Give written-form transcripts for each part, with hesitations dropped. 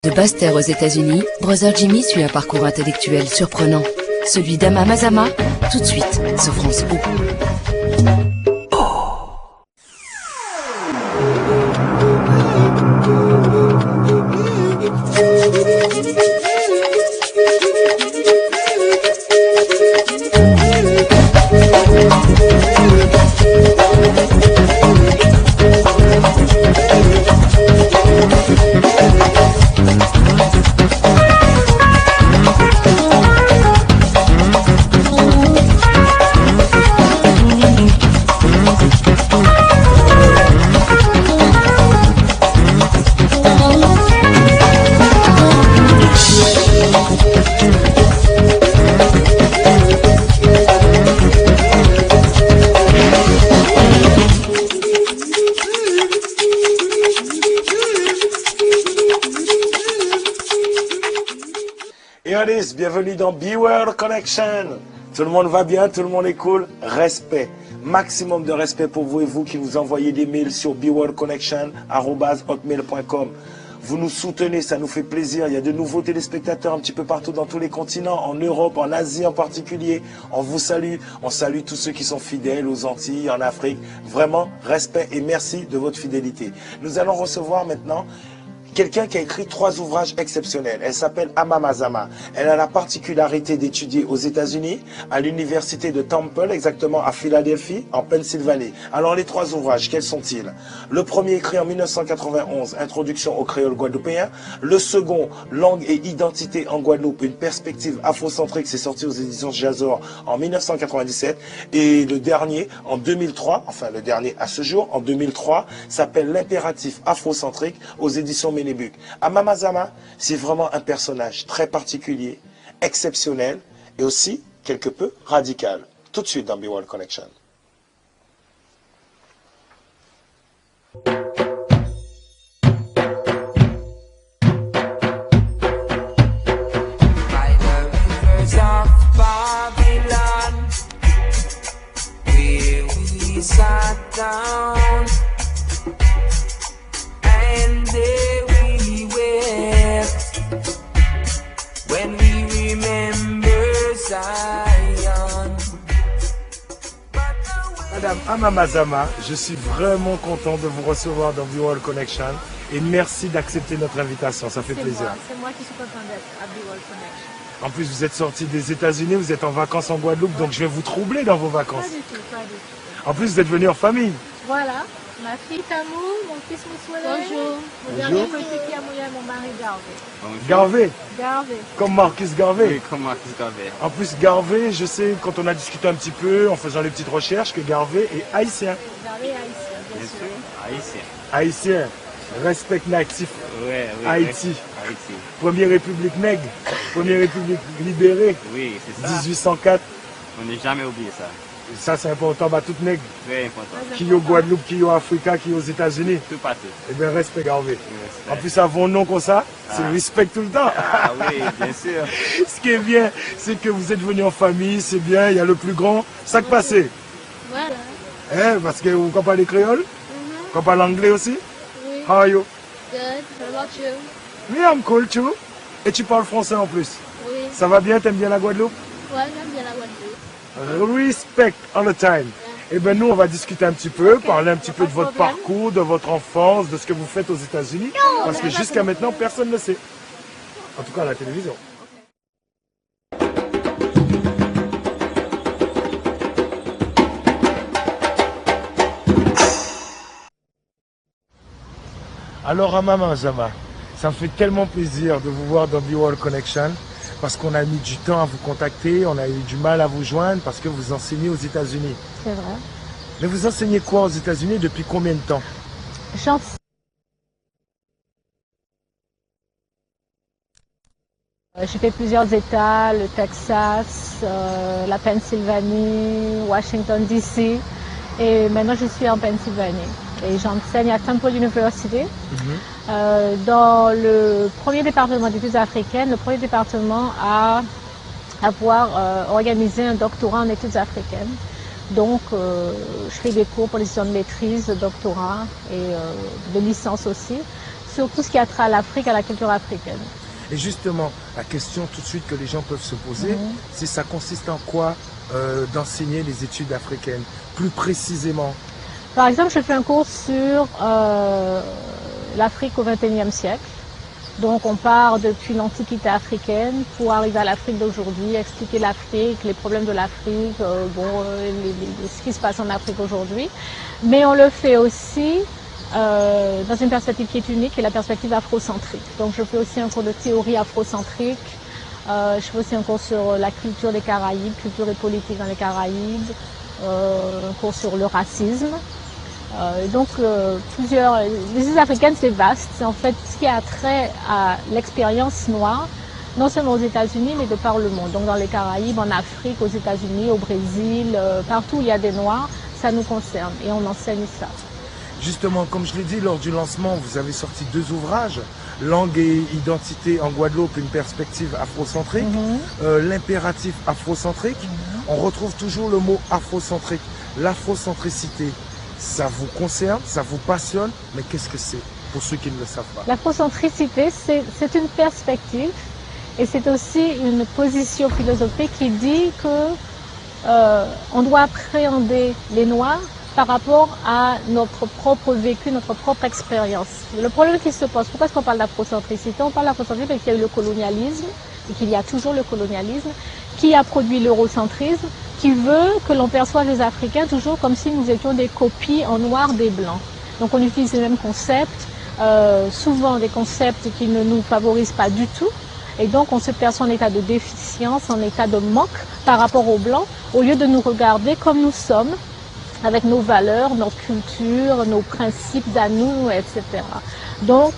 De Basse-Terre aux États-Unis, Brother Jimmy suit un parcours intellectuel surprenant. Celui d'Ama Mazama, tout de suite, sur France O. Bienvenue dans B-World Connection. Tout le monde va bien, tout le monde est cool. Respect, maximum de respect pour vous et vous qui vous envoyez des mails sur bworldconnection@hotmail.com. Vous nous soutenez, ça nous fait plaisir. Il y a de nouveaux téléspectateurs un petit peu partout dans tous les continents, en Europe, en Asie en particulier. On vous salue, on salue tous ceux qui sont fidèles aux Antilles, en Afrique. Vraiment, respect et merci de votre fidélité. Nous allons recevoir maintenant quelqu'un qui a écrit 3 ouvrages exceptionnels. Elle s'appelle Ama Mazama. Elle a la particularité d'étudier aux États-Unis, à l'université de Temple, exactement à Philadelphie, en Pennsylvanie. Alors les 3 ouvrages, quels sont-ils? Le premier écrit en 1991, Introduction au créole guadeloupéen. Le second, Langue et identité en Guadeloupe, une perspective afrocentrique, c'est sorti aux éditions Jazor en 1997. Et le dernier, en 2003, enfin le dernier à ce jour, en 2003, s'appelle L'impératif afrocentrique aux éditions Ménébuc. Ama Mazama, c'est vraiment un personnage très particulier, exceptionnel et aussi quelque peu radical. Tout de suite dans B-World Connection. Madame Ama Mazama, je suis vraiment content de vous recevoir dans B-World Connection et merci d'accepter notre invitation, ça fait plaisir. C'est moi qui suis content d'être à B-World Connection. En plus, vous êtes sorti des États-Unis, vous êtes en vacances en Guadeloupe, donc je vais vous troubler dans vos vacances. Pas du tout, pas du tout. En plus, vous êtes venu en famille. Voilà, ma fille Tamou, mon fils Moussouley. Bonjour. Mon dernier petit qui a mouillé, mon mari Garvé. Garvé, Garvé. comme Marcus Garvé. Oui, comme Marcus Garvé. En plus, Garvé, je sais, quand on a discuté un petit peu, en faisant les petites recherches, que Garvé est haïtien. Garvé haïtien, bien sûr. Haïtien. Haïtien, respect natif, Oui, Haïti. Haïti. Première république nègre, première république libérée, Oui, c'est ça. 1804. On n'a jamais oublié ça. Ça, c'est important, bah, toute nègre. Très important. Qui est au Guadeloupe, qui est au Africa, qui est aux États-Unis. Tout partout. Eh bien, respect Garvé. Respect. En plus, avant nom comme ça, c'est respect tout le temps. Ah oui, bien sûr. Ce qui est bien, c'est que vous êtes venus en famille, c'est bien, il y a le plus grand. Ça que passé. Voilà. Hein, parce que vous comprenez créole, vous comprenez l'anglais aussi. Oui. How are you? Good. How about you? Me, I'm cool too. Et tu parles français en plus. Oui. Ça va bien, t'aimes bien la Guadeloupe? Ouais, j'aime bien la Guadeloupe. Respect all the time. Et bien nous, on va discuter un petit peu, parler un petit peu de votre problème. parcours, de votre enfance, de ce que vous faites aux États-Unis. Parce que jusqu'à maintenant, personne ne le sait. En tout cas, à la télévision. Alors, Ama Mazama, ça me fait tellement plaisir de vous voir dans B-World Connection. Parce qu'on a mis du temps à vous contacter, on a eu du mal à vous joindre parce que vous enseignez aux États-Unis. C'est vrai. Mais vous enseignez quoi aux États-Unis depuis combien de temps? J'ai fait plusieurs États, le Texas, la Pennsylvanie, Washington DC, et maintenant je suis en Pennsylvanie. Et j'enseigne à Temple University. Dans le premier département d'études africaines, le premier département à avoir organisé un doctorat en études africaines. Donc, je fais des cours pour les étudiants de maîtrise, de doctorat et de licence aussi sur tout ce qui a trait à l'Afrique, à la culture africaine. Et justement, la question tout de suite que les gens peuvent se poser, c'est ça consiste en quoi d'enseigner les études africaines, plus précisément? Par exemple, je fais un cours sur l'Afrique au XXIe siècle. Donc on part depuis l'Antiquité africaine pour arriver à l'Afrique d'aujourd'hui, expliquer l'Afrique, les problèmes de l'Afrique, ce qui se passe en Afrique aujourd'hui. Mais on le fait aussi dans une perspective qui est unique, qui est la perspective afrocentrique. Donc je fais aussi un cours de théorie afrocentrique, je fais aussi un cours sur la culture des Caraïbes, culture et politique dans les Caraïbes, un cours sur le racisme. Les îles africaines c'est vaste, c'est en fait ce qui a trait à l'expérience noire, non seulement aux États-Unis mais de par le monde. Donc dans les Caraïbes, en Afrique, aux États-Unis, au Brésil, partout où il y a des Noirs, ça nous concerne et on enseigne ça. Justement, comme je l'ai dit lors du lancement, vous avez sorti 2 ouvrages, Langue et identité en Guadeloupe, une perspective afrocentrique, l'impératif afrocentrique. On retrouve toujours le mot afrocentrique, l'afrocentricité. Ça vous concerne, ça vous passionne, mais qu'est-ce que c'est pour ceux qui ne le savent pas? L'afrocentricité, c'est une perspective et c'est aussi une position philosophique qui dit que on doit appréhender les Noirs par rapport à notre propre vécu, notre propre expérience. Le problème qui se pose, pourquoi est-ce qu'on parle d'afrocentricité? On parle d'afrocentricité parce qu'il y a eu le colonialisme et qu'il y a toujours le colonialisme qui a produit l'eurocentrisme, qui veut que l'on perçoive les Africains toujours comme si nous étions des copies en noir des Blancs. Donc on utilise les mêmes concepts, souvent des concepts qui ne nous favorisent pas du tout. Et donc on se perçoit en état de déficience, en état de manque par rapport aux Blancs, au lieu de nous regarder comme nous sommes, avec nos valeurs, notre culture, nos principes à nous, etc. Donc,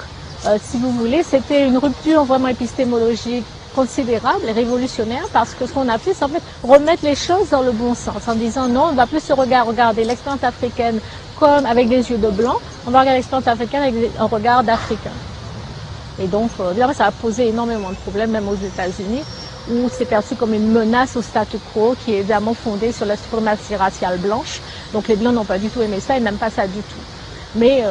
si vous voulez, c'était une rupture vraiment épistémologique considérable et révolutionnaire parce que ce qu'on a fait, c'est en fait remettre les choses dans le bon sens en disant non, on ne va plus se regarder l'expérience africaine comme avec des yeux de blanc, on va regarder l'expérience africaine avec un regard d'Africain. Et donc, évidemment, ça a posé énormément de problèmes, même aux États-Unis, où c'est perçu comme une menace au statu quo qui est évidemment fondée sur la suprématie raciale blanche. Donc les Blancs n'ont pas du tout aimé ça, ils n'aiment pas ça du tout. Mais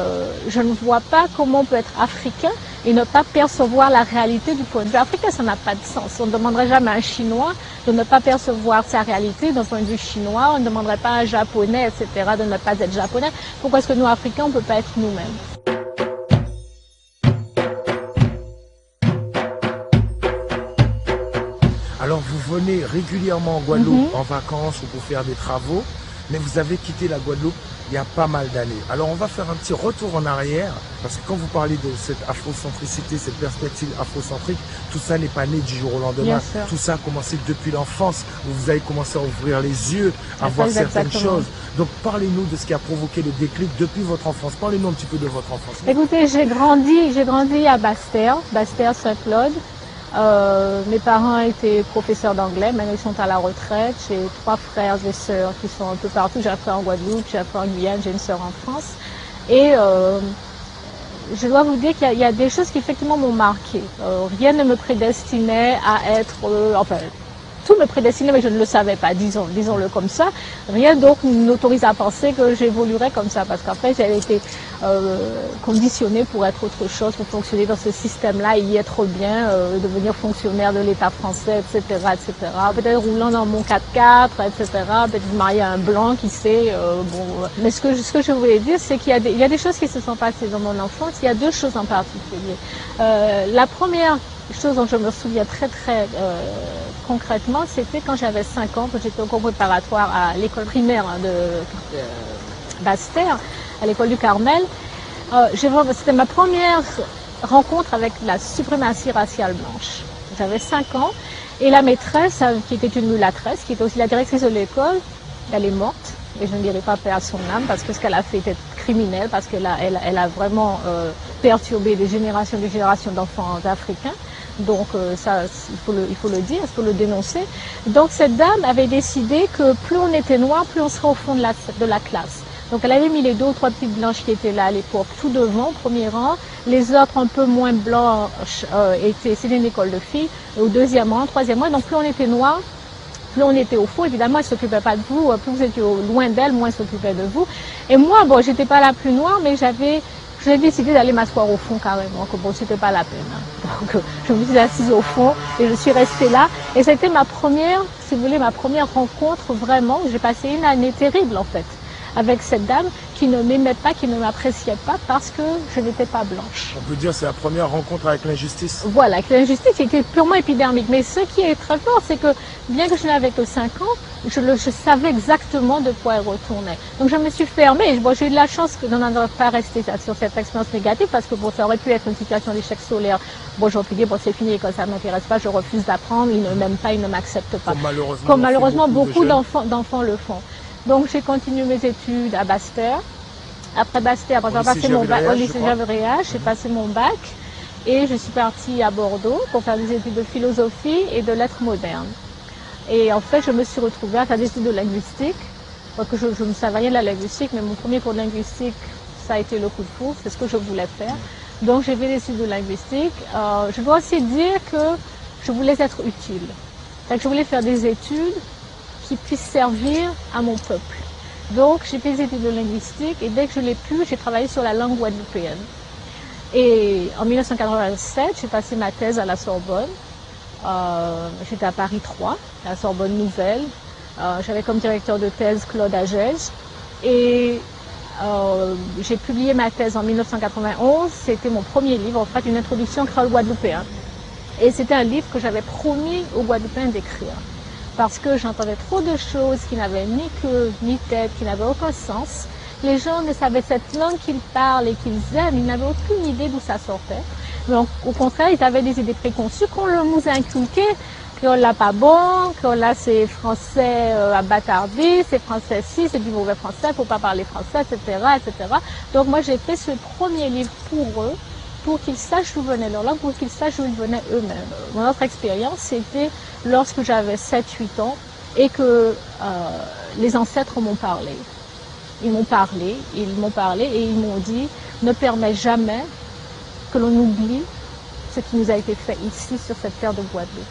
je ne vois pas comment on peut être africain et ne pas percevoir la réalité du point de vue africain. Ça n'a pas de sens. On ne demanderait jamais à un Chinois de ne pas percevoir sa réalité d'un point de vue chinois. On ne demanderait pas à un Japonais, etc., de ne pas être japonais. Pourquoi est-ce que nous, Africains, on ne peut pas être nous-mêmes? Alors vous venez régulièrement en Guadeloupe en vacances ou pour faire des travaux, mais vous avez quitté la Guadeloupe il y a pas mal d'années. Alors on va faire un petit retour en arrière, parce que quand vous parlez de cette afrocentricité, cette perspective afrocentrique, tout ça n'est pas né du jour au lendemain. Tout ça a commencé depuis l'enfance, où vous avez commencé à ouvrir les yeux, à voir certaines choses. Donc parlez-nous de ce qui a provoqué le déclic depuis votre enfance. Parlez-nous un petit peu de votre enfance. Écoutez, j'ai grandi à Basse-Terre, Saint-Claude. Mes parents étaient professeurs d'anglais, maintenant ils sont à la retraite. J'ai 3 frères et sœurs qui sont un peu partout. J'ai un frère en Guadeloupe, j'ai un frère en Guyane, j'ai une sœur en France. Et je dois vous dire qu'il y a des choses qui effectivement m'ont marqué. Rien ne me prédestinait à être... enfin, tout me prédestinait, mais je ne le savais pas, disons-le comme ça. Rien donc n'autorise à penser que j'évoluerais comme ça, parce qu'après j'avais été conditionnée pour être autre chose, pour fonctionner dans ce système-là, y être bien, devenir fonctionnaire de l'État français, etc., etc. Peut-être roulant dans mon 4x4, etc., peut-être marié à un blanc, qui sait. Mais ce que je voulais dire, c'est qu'il y a des choses qui se sont passées dans mon enfance. Il y a 2 choses en particulier. La première chose dont je me souviens très concrètement, c'était quand j'avais 5 ans, que j'étais au cours préparatoire à l'école primaire de Basse-Terre, à l'école du Carmel. C'était ma première rencontre avec la suprématie raciale blanche. J'avais 5 ans et la maîtresse, qui était une mulâtresse, qui était aussi la directrice de l'école, elle est morte. Et je ne dirai pas paix à son âme parce que ce qu'elle a fait était criminel, parce qu'elle a vraiment perturbé des générations d'enfants africains. Donc ça, il faut le dire, il faut le dénoncer. Donc cette dame avait décidé que plus on était noir, plus on serait au fond de la classe. Donc elle avait mis les 2 ou 3 petites blanches qui étaient là à l'époque tout devant, au premier rang. Les autres un peu moins blanches c'était une école de filles, au 2e rang, 3e rang. Donc plus on était noir, plus on était au fond, évidemment, elle ne s'occupait pas de vous, plus vous étiez loin d'elle, moins elle s'occupait de vous. Et moi, bon, j'étais pas la plus noire, mais j'avais j'ai décidé d'aller m'asseoir au fond carrément, que bon, c'était pas la peine. Hein. Donc, je me suis assise au fond et je suis restée là. Et c'était ma première, si vous voulez, ma première rencontre vraiment. J'ai passé une année terrible en fait, avec cette dame qui ne m'aimait pas, qui ne m'appréciait pas parce que je n'étais pas blanche. On peut dire que c'est la première rencontre avec l'injustice. Voilà, avec l'injustice qui était purement épidermique. Mais ce qui est très fort, c'est que bien que je n'avais que 5 ans, je savais exactement de quoi elle retournait. Donc je me suis fermée. Bon, j'ai eu de la chance de n'en pas rester sur cette expérience négative parce que bon, ça aurait pu être une situation d'échec scolaire. Bon, j'aurais pu dire, bon, c'est fini, l'école, ça ne m'intéresse pas, je refuse d'apprendre, ils ne m'aiment pas, ils ne m'acceptent pas. Comme malheureusement beaucoup d'enfants le font. Donc j'ai continué mes études à Basse-Terre. Après Basse-Terre, après avoir passé mon bac au lycée Javriage, j'ai passé mon bac et je suis partie à Bordeaux pour faire des études de philosophie et de lettres modernes. Et en fait, je me suis retrouvée à faire des études de linguistique. Parce que je ne savais rien de la linguistique, mais mon premier cours de linguistique, ça a été le coup de foudre, c'est ce que je voulais faire. Donc j'ai fait des études de linguistique. Je dois aussi dire que je voulais être utile. Donc, je voulais faire des études qui puissent servir à mon peuple. Donc j'ai fait des études de linguistique et dès que je l'ai pu, j'ai travaillé sur la langue guadeloupéenne. Et en 1987, j'ai passé ma thèse à la Sorbonne. J'étais à Paris 3, à la Sorbonne Nouvelle. J'avais comme directeur de thèse Claude Agege. Et j'ai publié ma thèse en 1991. C'était mon premier livre, en fait, une introduction au créole guadeloupéen. Et c'était un livre que j'avais promis aux Guadeloupéens d'écrire. Parce que j'entendais trop de choses qui n'avaient ni queue ni tête, qui n'avaient aucun sens. Les gens ne savaient cette langue qu'ils parlent et qu'ils aiment, ils n'avaient aucune idée d'où ça sortait. Donc, au contraire, ils avaient des idées préconçues qu'on nous a inculquées, qu'on l'a pas bon, qu'on là c'est français bâtardi, c'est français ci, c'est du mauvais français, il ne faut pas parler français, etc., etc. Donc moi j'ai fait ce premier livre pour eux, pour qu'ils sachent d'où venait leur langue, pour qu'ils sachent d'où ils venaient eux-mêmes. Mon autre expérience, c'était lorsque j'avais 7-8 ans et que les ancêtres m'ont parlé. Ils m'ont parlé et ils m'ont dit « Ne permets jamais que l'on oublie ce qui nous a été fait ici sur cette terre de Guadeloupe. »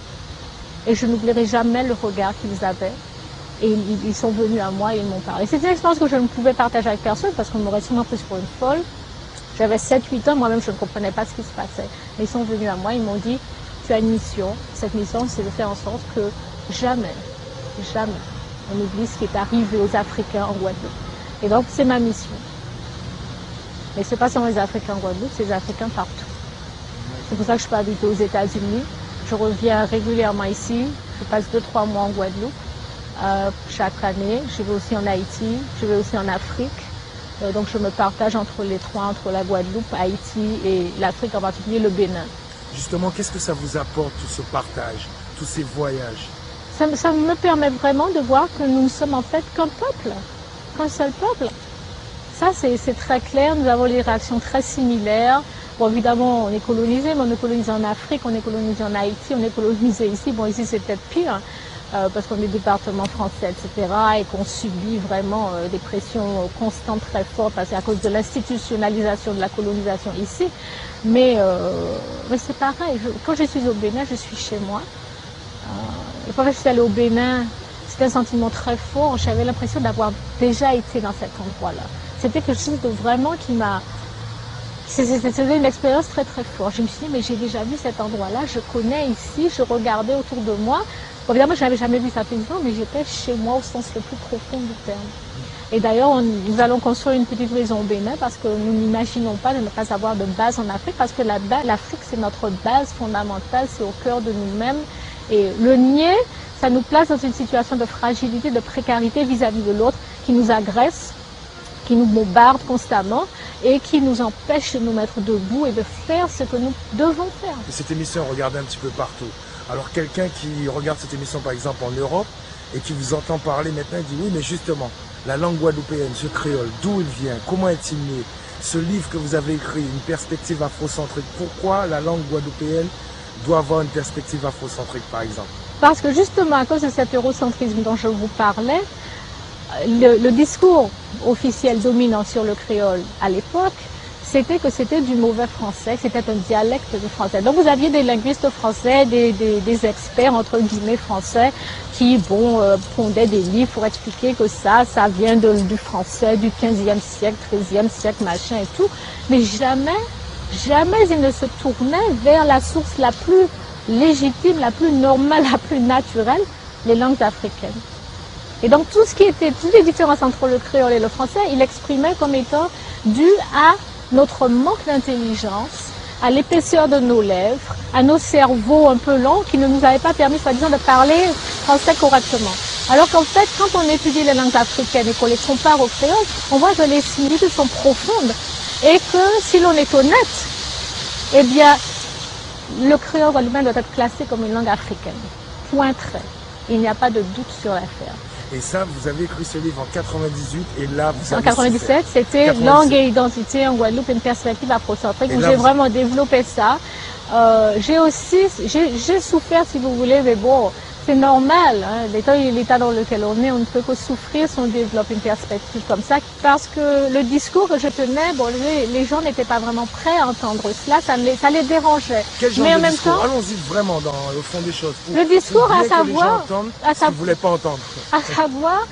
Et je n'oublierai jamais le regard qu'ils avaient. Et ils sont venus à moi et ils m'ont parlé. C'est une expérience que je ne pouvais partager avec personne parce qu'on m'aurait sûrement pris pour une folle. J'avais 7-8 ans, moi-même je ne comprenais pas ce qui se passait. Mais ils sont venus à moi, ils m'ont dit « Tu as une mission. Cette mission, c'est de faire en sorte que jamais, jamais, on oublie ce qui est arrivé aux Africains en Guadeloupe. » Et donc c'est ma mission. Mais ce n'est pas seulement les Africains en Guadeloupe, c'est les Africains partout. C'est pour ça que je peux habiter aux États-Unis. Je reviens régulièrement ici. Je passe 2-3 mois en Guadeloupe chaque année. Je vais aussi en Haïti, je vais aussi en Afrique. Donc je me partage entre les trois, entre la Guadeloupe, Haïti et l'Afrique, en particulier le Bénin. Justement, qu'est-ce que ça vous apporte, tout ce partage, tous ces voyages? Ça me permet vraiment de voir que nous ne sommes en fait qu'un peuple, qu'un seul peuple. Ça, c'est très clair. Nous avons des réactions très similaires. Bon, évidemment, on est colonisé, mais on est colonisé en Afrique, on est colonisé en Haïti, on est colonisé ici. Bon, ici, c'est peut-être pire, parce qu'on est département français, etc., et qu'on subit vraiment des pressions constantes très fortes, parce qu'à cause de l'institutionnalisation de la colonisation ici. Mais c'est pareil. Quand je suis au Bénin, je suis chez moi. La fois que je suis allée au Bénin, c'était un sentiment très fort. J'avais l'impression d'avoir déjà été dans cet endroit-là. C'était quelque chose de vraiment qui m'a... C'était une expérience très très forte. Je me suis dit, mais j'ai déjà vu cet endroit-là, je connais ici, je regardais autour de moi. Bon, évidemment, je n'avais jamais vu ça physiquement, mais j'étais chez moi au sens le plus profond du terme. Et d'ailleurs, nous allons construire une petite maison au Bénin parce que nous n'imaginons pas de ne pas avoir de base en Afrique, parce que l'Afrique, c'est notre base fondamentale, c'est au cœur de nous-mêmes. Et le nier, ça nous place dans une situation de fragilité, de précarité vis-à-vis de l'autre, qui nous agresse, qui nous bombarde constamment et qui nous empêche de nous mettre debout et de faire ce que nous devons faire. Et cette émission est regardée un petit peu partout. Alors quelqu'un qui regarde cette émission par exemple en Europe et qui vous entend parler maintenant, il dit oui, mais justement, la langue guadeloupéenne, ce créole, d'où il vient, comment est-il né? Ce livre que vous avez écrit, une perspective afrocentrique, pourquoi la langue guadeloupéenne doit avoir une perspective afrocentrique par exemple? Parce que justement à cause de cet eurocentrisme dont je vous parlais, le discours officiel dominant sur le créole à l'époque, c'était que c'était du mauvais français, c'était un dialecte de français. Donc vous aviez des linguistes français, des experts entre guillemets français qui fondaient des livres pour expliquer que ça vient du français du 15e siècle, 13e siècle, machin et tout. Mais jamais ils ne se tournaient vers la source la plus légitime, la plus normale, la plus naturelle, les langues africaines. Et donc toutes les différences entre le créole et le français, il exprimait comme étant dû à notre manque d'intelligence, à l'épaisseur de nos lèvres, à nos cerveaux un peu longs qui ne nous avaient pas permis, soi-disant, de parler français correctement. Alors qu'en fait, quand on étudie les langues africaines et qu'on les compare au créole, on voit que les similitudes sont profondes et que si l'on est honnête, eh bien, le créole guadeloupéen doit être classé comme une langue africaine. Point trait. Il n'y a pas de doute sur l'affaire. Et ça, vous avez écrit ce livre en 98 et là, vous avez... En 97, c'était Langue et identité en Guadeloupe, une perspective afrocentrique où j'ai vraiment développé ça. J'ai souffert, si vous voulez, mais bon, c'est normal. Hein, l'état dans lequel on est, on ne peut que souffrir si on développe une perspective comme ça. Parce que le discours que je tenais, bon, les gens n'étaient pas vraiment prêts à entendre cela, ça les dérangeait. Quel genre mais en de même discours? temps, allons-y vraiment dans le fond des choses. Le discours, à savoir, ce qu'ils ne voulaient pas entendre. À savoir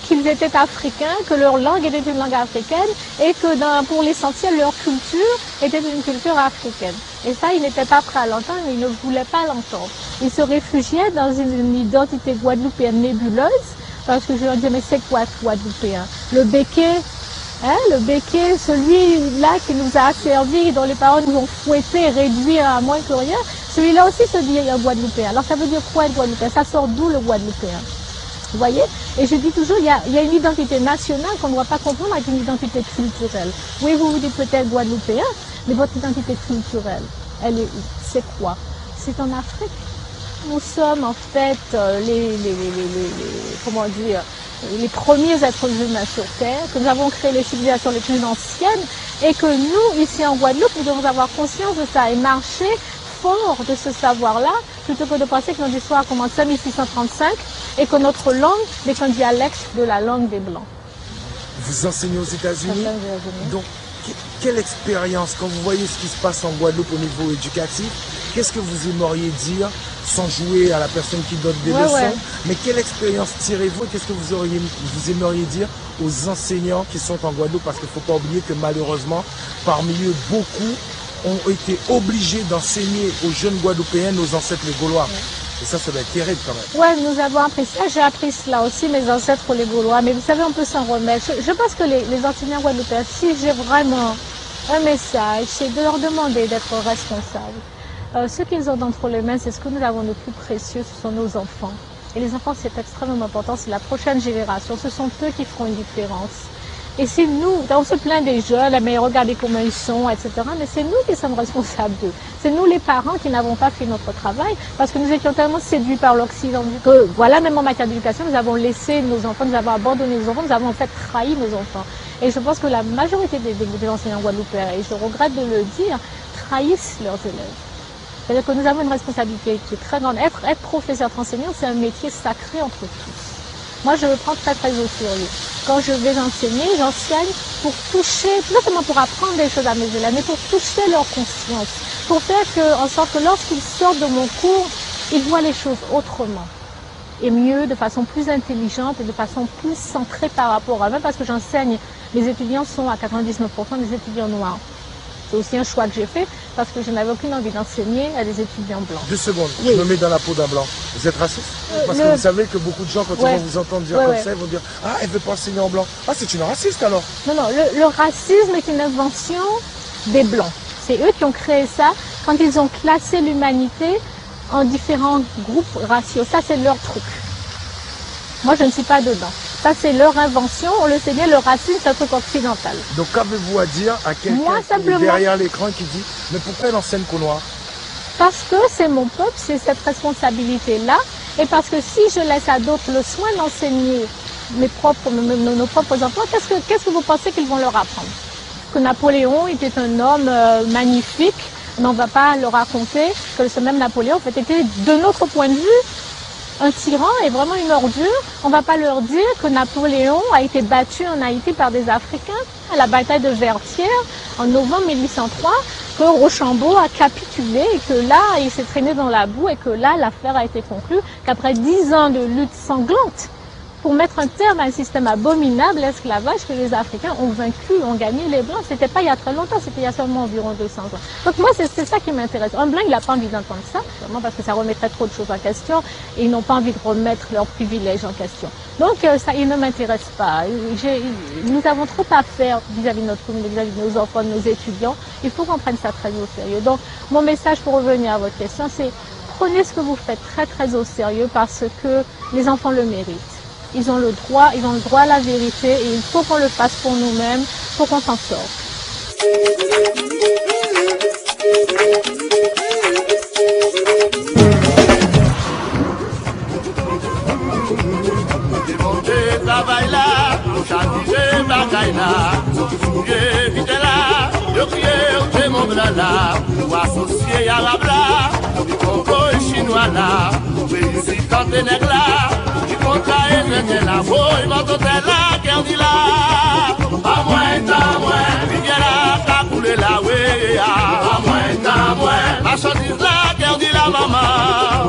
qu'ils étaient africains, que leur langue était une langue africaine et que pour l'essentiel, leur culture était une culture africaine. Et ça, ils n'étaient pas prêts à l'entendre, mais ils ne voulaient pas l'entendre. Ils se réfugiaient dans une identité guadeloupéenne nébuleuse, parce que je leur disais, mais c'est quoi guadeloupéen? Le béquet, hein, le béquet, celui-là qui nous a servi, dont les parents nous ont fouettés, réduits à moins que rien, celui-là aussi se dit un guadeloupéen. Alors ça veut dire quoi être guadeloupéen? Ça sort d'où le guadeloupéen? Vous voyez? Et je dis toujours, il y a une identité nationale qu'on ne doit pas confondre avec une identité culturelle. Oui, vous vous dites peut-être guadeloupéen, mais votre identité culturelle, elle est où? C'est quoi? C'est en Afrique. Nous sommes en fait comment dire, les premiers êtres humains sur Terre, que nous avons créé les civilisations les plus anciennes et que nous, ici en Guadeloupe, nous devons avoir conscience de ça et marcher fort de ce savoir-là, plutôt que de penser que notre histoire a commencé en 1635 et que notre langue n'est qu'un dialecte de la langue des Blancs. Vous enseignez aux États-Unis, donc quelle expérience, quand vous voyez ce qui se passe en Guadeloupe au niveau éducatif, qu'est-ce que vous aimeriez dire, sans jouer à la personne qui donne des leçons, mais quelle expérience tirez-vous et qu'est-ce que vous aimeriez dire aux enseignants qui sont en Guadeloupe, parce qu'il ne faut pas oublier que malheureusement, parmi eux, beaucoup ont été obligés d'enseigner aux jeunes Guadeloupéens nos ancêtres les Gaulois. Et ça doit être terrible quand même. Oui, nous avons appris ça. J'ai appris cela aussi, mes ancêtres les Gaulois. Mais vous savez, on peut s'en remettre. Je pense que les enseignants guadeloupéens, si j'ai vraiment un message, c'est de leur demander d'être responsables. Ce qu'ils ont entre les mains, c'est ce que nous avons de plus précieux, ce sont nos enfants. Et les enfants, c'est extrêmement important, c'est la prochaine génération. Ce sont eux qui feront une différence. Et c'est nous, on se plaint des jeunes, mais regardez comment ils sont, etc. Mais c'est nous qui sommes responsables d'eux. C'est nous les parents qui n'avons pas fait notre travail parce que nous étions tellement séduits par l'Occident que, voilà, même en matière d'éducation, nous avons laissé nos enfants, nous avons abandonné nos enfants, nous avons en fait trahi nos enfants. Et je pense que la majorité des enseignants guadeloupéens, et je regrette de le dire, trahissent leurs élèves. C'est-à-dire que nous avons une responsabilité qui est très grande. Être professeur enseignant, c'est un métier sacré entre tous. Moi, je le prends très très au sérieux. Quand je vais enseigner, j'enseigne pour toucher, non seulement pour apprendre des choses à mes élèves, mais pour toucher leur conscience, pour faire en sorte que lorsqu'ils sortent de mon cours, ils voient les choses autrement, et mieux, de façon plus intelligente et de façon plus centrée par rapport à eux, parce que j'enseigne, les étudiants sont à 99% des étudiants noirs. C'est aussi un choix que j'ai fait parce que je n'avais aucune envie d'enseigner à des étudiants blancs. 2 secondes, oui. Je me mets dans la peau d'un blanc. Vous êtes raciste? Parce que vous savez que beaucoup de gens, quand ils vont vous entendre dire comme ça, ils vont dire « Ah, elle ne veut pas enseigner en blanc. Ah, c'est une raciste alors ?» Non, non, le racisme est une invention des blancs. C'est eux qui ont créé ça quand ils ont classé l'humanité en différents groupes raciaux. Ça, c'est leur truc. Moi, je ne suis pas dedans. Ça, c'est leur invention. On le sait bien, le racisme, c'est un truc occidental. Donc, qu'avez-vous à dire à quelqu'un qui est derrière l'écran qui dit « Mais pourquoi elle enseigne qu'au noir ?» Parce que c'est mon peuple, c'est cette responsabilité-là. Et parce que si je laisse à d'autres le soin d'enseigner nos propres enfants, qu'est-ce que vous pensez qu'ils vont leur apprendre? Que Napoléon était un homme magnifique. On ne va pas leur raconter que ce même Napoléon, en fait, était, de notre point de vue, un tyran est vraiment une ordure. On ne va pas leur dire que Napoléon a été battu en Haïti par des Africains à la bataille de Vertières en novembre 1803, que Rochambeau a capitulé et que là, il s'est traîné dans la boue et que là, l'affaire a été conclue, qu'après 10 ans de lutte sanglante, pour mettre un terme à un système abominable, l'esclavage, que les Africains ont vaincu, ont gagné les Blancs. C'était pas il y a très longtemps, c'était il y a seulement environ 200 ans. Donc moi, c'est ça qui m'intéresse. Un Blanc, il n'a pas envie d'entendre ça, vraiment parce que ça remettrait trop de choses en question, et ils n'ont pas envie de remettre leurs privilèges en question. Donc ça, il ne m'intéresse pas. Nous avons trop à faire vis-à-vis de notre communauté, vis-à-vis de nos enfants, de nos étudiants. Il faut qu'on prenne ça très au sérieux. Donc mon message pour revenir à votre question, c'est prenez ce que vous faites très très au sérieux parce que les enfants le méritent. Ils ont le droit à la vérité et il faut qu'on le fasse pour nous-mêmes, pour qu'on s'en sorte. La voix, il va tout la guerre dit là. Pas moins, ta moins. Rivière là, t'as coulé la way. Pas moins, ta moins. Marchandise la guerre dit la maman.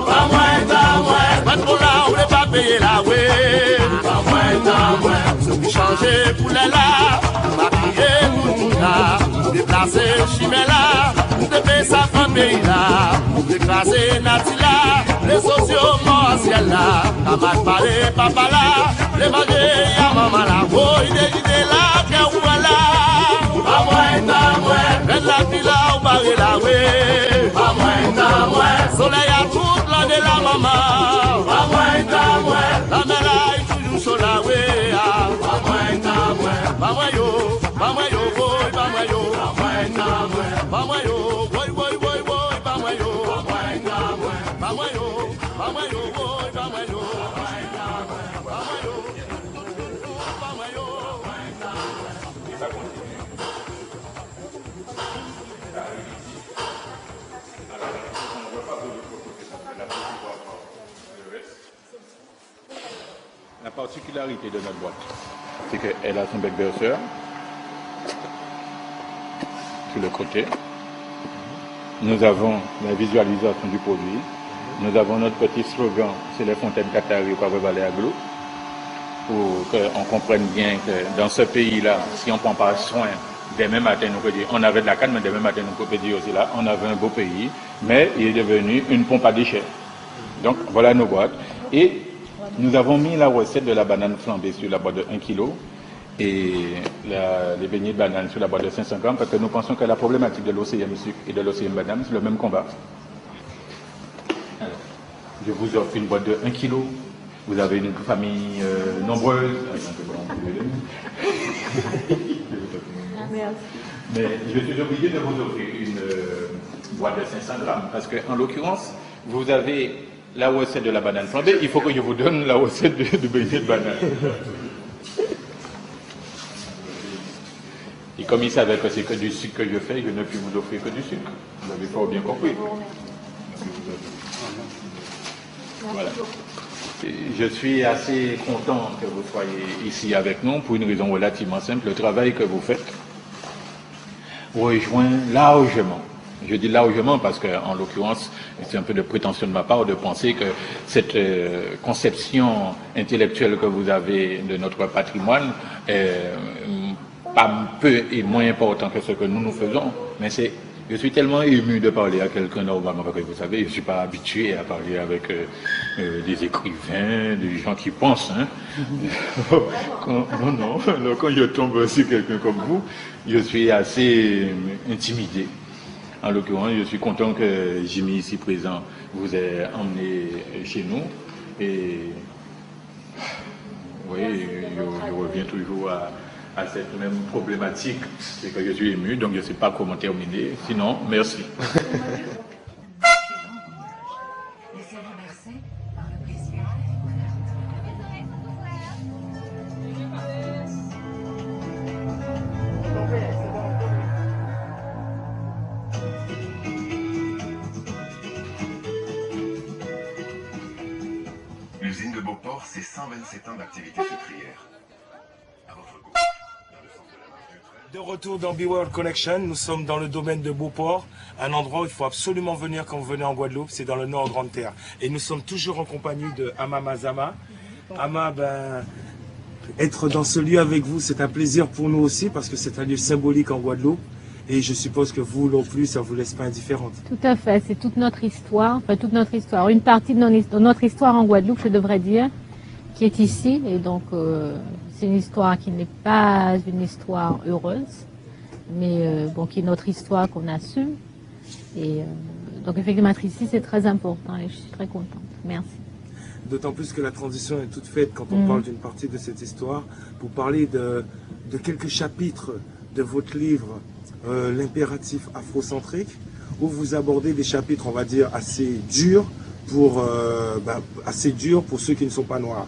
Pas moins, ta moins. Pas pour là, on n'est pas payé la way. Pas moins, ta moins. Ceux qui changeaient pour les là. Maquiller pour là. Déplacer chimé là. Déplacer sa famille là. Décraser Nati là. Les sociaux morciels là. Camarade parler, papa là. Les manger, y'a maman là. Oh, il est là, qu'est-ce qu'on là. Pas moins, ta moins. Red la vie là, ou barré la way. Pas moins, ta moins. Soleil à toute l'an de la maman. Pas moins, ta moins. La mère là, il toujours chaud la way. Pas moins, ta moins. Pas moins yo, boy, pas moins yo. Pas moins, ta moins. Pas moins yo, boy, pas moins yo. Pas moins, ta moins. Pas moins yo, boy, pas moins yo. La particularité de notre boîte, c'est qu'elle a son bec berceur sur le côté. Nous avons la visualisation du produit. Nous avons notre petit slogan, c'est les fontaines Qatari au Vallée Aglo, pour qu'on comprenne bien que dans ce pays-là, si on ne prend pas soin, demain matin, nous pouvons dire, on avait de la canne, mais demain matin, nous pouvons dire aussi là, on avait un beau pays, mais il est devenu une pompe à déchets. Donc, voilà nos boîtes. Et nous avons mis la recette de la banane flambée sur la boîte de 1 kg et les beignets de banane sur la boîte de 500 grammes parce que nous pensons que la problématique de l'OCM sucre et de l'OCM banane, c'est le même combat. Alors, je vous offre une boîte de 1 kg. Vous avez une famille nombreuse. Mais je suis obligé de vous offrir une boîte de 500 grammes parce qu'en l'occurrence, vous avez la recette de la banane flambée, il faut que je vous donne la recette de beignet de banane. Et comme il savait que c'est que du sucre que je fais, je ne puis vous offrir que du sucre. Vous avez fort bien compris. Voilà. Et je suis assez content que vous soyez ici avec nous pour une raison relativement simple. Le travail que vous faites rejoint largement. Je dis largement parce qu'en l'occurrence, c'est un peu de prétention de ma part de penser que cette conception intellectuelle que vous avez de notre patrimoine est pas peu et moins important que ce que nous faisons. Mais je suis tellement ému de parler à quelqu'un normalement, parce que vous savez, je ne suis pas habitué à parler avec des écrivains, des gens qui pensent. Hein. Quand je tombe sur quelqu'un comme vous, je suis assez intimidé. En l'occurrence, je suis content que Jimmy, ici présent, vous ait emmené chez nous. Et oui, je reviens toujours à cette même problématique. C'est que je suis ému, donc je ne sais pas comment terminer. Sinon, merci. Beauport, c'est 127 ans d'activité sucrière. À votre gauche, dans le sens de la marche du train. De retour dans Be World Connection, nous sommes dans le domaine de Beauport, un endroit où il faut absolument venir quand vous venez en Guadeloupe, c'est dans le Nord Grande Terre. Et nous sommes toujours en compagnie de Ama Mazama. Ama, être dans ce lieu avec vous, c'est un plaisir pour nous aussi parce que c'est un lieu symbolique en Guadeloupe. Et je suppose que vous non plus, ça vous laisse pas indifférente. Tout à fait, c'est toute notre histoire, enfin toute notre histoire, une partie de notre histoire en Guadeloupe, je devrais dire, qui est ici. Et donc, c'est une histoire qui n'est pas une histoire heureuse, mais bon, qui est notre histoire qu'on assume. Et donc, effectivement, être ici, c'est très important et je suis très contente. Merci. D'autant plus que la transition est toute faite quand on parle d'une partie de cette histoire. Vous parlez de quelques chapitres de votre livre, l'impératif afrocentrique, où vous abordez des chapitres, on va dire, assez durs pour ceux qui ne sont pas noirs.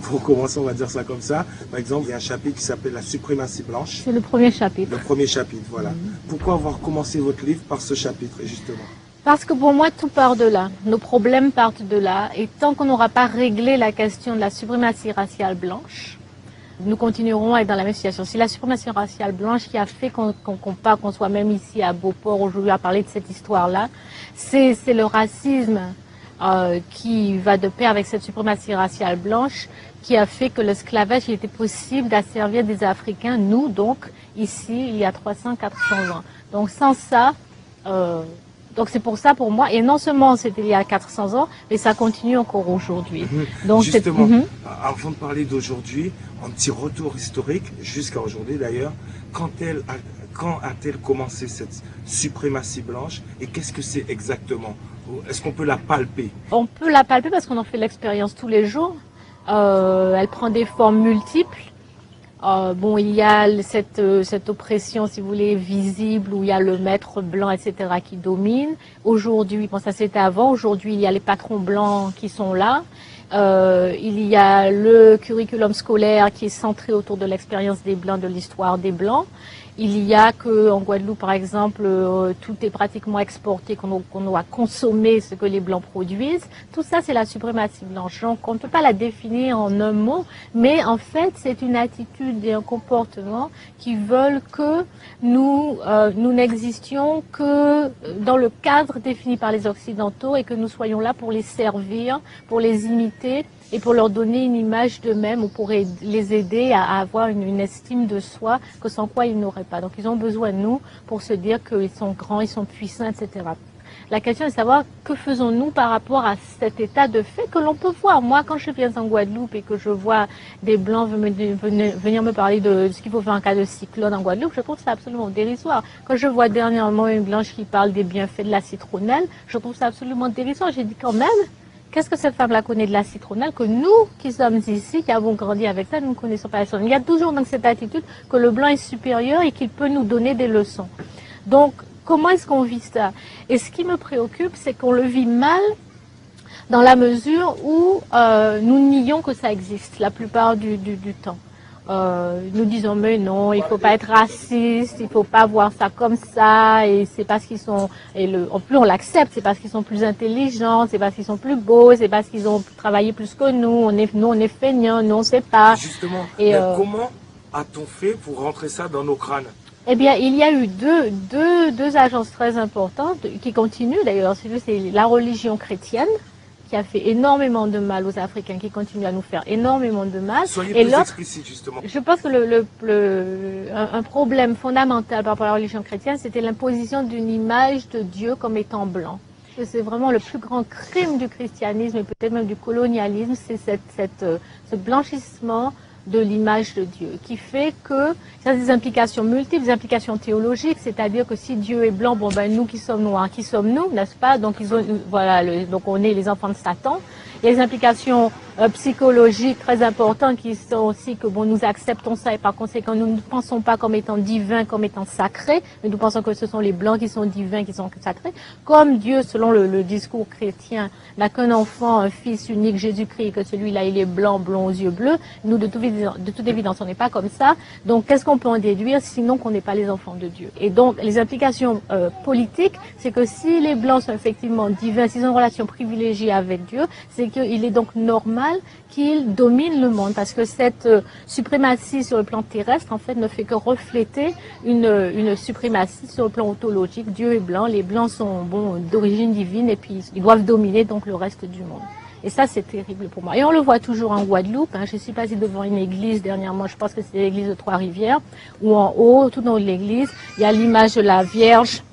Pour commencer, on va dire ça comme ça. Par exemple, il y a un chapitre qui s'appelle la suprématie blanche. C'est le premier chapitre. Le premier chapitre, voilà. Pourquoi avoir commencé votre livre par ce chapitre, justement? Parce que pour moi, tout part de là. Nos problèmes partent de là. Et tant qu'on n'aura pas réglé la question de la suprématie raciale blanche, nous continuerons à être dans la même situation. C'est la suprématie raciale blanche qui a fait qu'on soit même ici à Beauport aujourd'hui à parler de cette histoire-là. C'est le racisme qui va de pair avec cette suprématie raciale blanche qui a fait que l'esclavage il était possible d'asservir des Africains, nous donc, ici, il y a 300-400 ans. Donc sans ça, donc c'est pour ça pour moi, et non seulement c'était il y a 400 ans, mais ça continue encore aujourd'hui. Donc justement, avant de parler d'aujourd'hui, un petit retour historique, jusqu'à aujourd'hui d'ailleurs, quand a-t-elle commencé cette suprématie blanche et qu'est-ce que c'est exactement? Est-ce qu'on peut la palper? On peut la palper parce qu'on en fait l'expérience tous les jours. Elle prend des formes multiples. Bon, il y a cette oppression, si vous voulez, visible, où il y a le maître blanc, etc., qui domine. Aujourd'hui, bon, ça c'était avant, aujourd'hui il y a les patrons blancs qui sont là. Il y a le curriculum scolaire qui est centré autour de l'expérience des Blancs, de l'histoire des Blancs. Il y a que en Guadeloupe, par exemple, tout est pratiquement exporté, qu'on doit consommer ce que les Blancs produisent. Tout ça, c'est la suprématie blanche. Donc, on ne peut pas la définir en un mot, mais en fait, c'est une attitude et un comportement qui veulent que nous n'existions que dans le cadre défini par les Occidentaux et que nous soyons là pour les servir, pour les imiter et pour leur donner une image d'eux-mêmes ou pour les aider à avoir une estime de soi que sans quoi ils n'auraient pas. Donc ils ont besoin de nous pour se dire qu'ils sont grands, ils sont puissants, etc. La question est de savoir que faisons-nous par rapport à cet état de fait que l'on peut voir. Moi, quand je viens en Guadeloupe et que je vois des Blancs venir me parler de ce qu'il faut faire en cas de cyclone en Guadeloupe, je trouve ça absolument dérisoire. Quand je vois dernièrement une Blanche qui parle des bienfaits de la citronnelle, je trouve ça absolument dérisoire. J'ai dit quand même, qu'est-ce que cette femme-là connaît de la citronnelle que nous, qui sommes ici, qui avons grandi avec ça, nous ne connaissons pas la citronnelle. Il y a toujours donc cette attitude que le Blanc est supérieur et qu'il peut nous donner des leçons. Donc, comment est-ce qu'on vit ça? Et ce qui me préoccupe, c'est qu'on le vit mal dans la mesure où nous nions que ça existe la plupart du temps. Nous disons mais non, il faut pas être raciste, il faut pas voir ça comme ça, et c'est parce qu'ils sont, en plus on l'accepte, c'est parce qu'ils sont plus intelligents, c'est parce qu'ils sont plus beaux, c'est parce qu'ils ont travaillé plus que nous, on est feignants, nous on sait pas. Justement, et comment a-t-on fait pour rentrer ça dans nos crânes? Eh bien, il y a eu deux agences très importantes qui continuent d'ailleurs, c'est la religion chrétienne, qui a fait énormément de mal aux Africains, qui continue à nous faire énormément de mal. Soyez plus explicite, justement. Je pense que un problème fondamental par rapport à la religion chrétienne, c'était l'imposition d'une image de Dieu comme étant blanc. C'est vraiment le plus grand crime du christianisme et peut-être même du colonialisme, c'est ce blanchissement de l'image de Dieu, qui fait que ça a des implications multiples, des implications théologiques, c'est-à-dire que si Dieu est blanc, bon ben nous qui sommes noirs, qui sommes-nous, n'est-ce pas? Donc donc on est les enfants de Satan. Il y a des implications psychologiques très importantes qui sont aussi que bon, nous acceptons ça et par conséquent nous ne pensons pas comme étant divins, comme étant sacrés, mais nous pensons que ce sont les blancs qui sont divins, qui sont sacrés. Comme Dieu, selon le discours chrétien, n'a qu'un enfant, un fils unique, Jésus-Christ, que celui-là il est blanc, blond aux yeux bleus, nous de toute évidence on n'est pas comme ça. Donc qu'est-ce qu'on peut en déduire sinon qu'on n'est pas les enfants de Dieu? Et donc les implications politiques, c'est que si les blancs sont effectivement divins, s'ils ont une relation privilégiée avec Dieu, c'est qu'il est donc normal normal qu'ils dominent le monde parce que cette suprématie sur le plan terrestre en fait ne fait que refléter une suprématie sur le plan ontologique. Dieu est blanc, les blancs sont d'origine divine et puis ils doivent dominer donc le reste du monde. Et ça, c'est terrible pour moi. Et on le voit toujours en Guadeloupe. Je suis passée devant une église dernièrement, je pense que c'est l'église de Trois-Rivières, où en haut, tout dans l'église, il y a l'image de la Vierge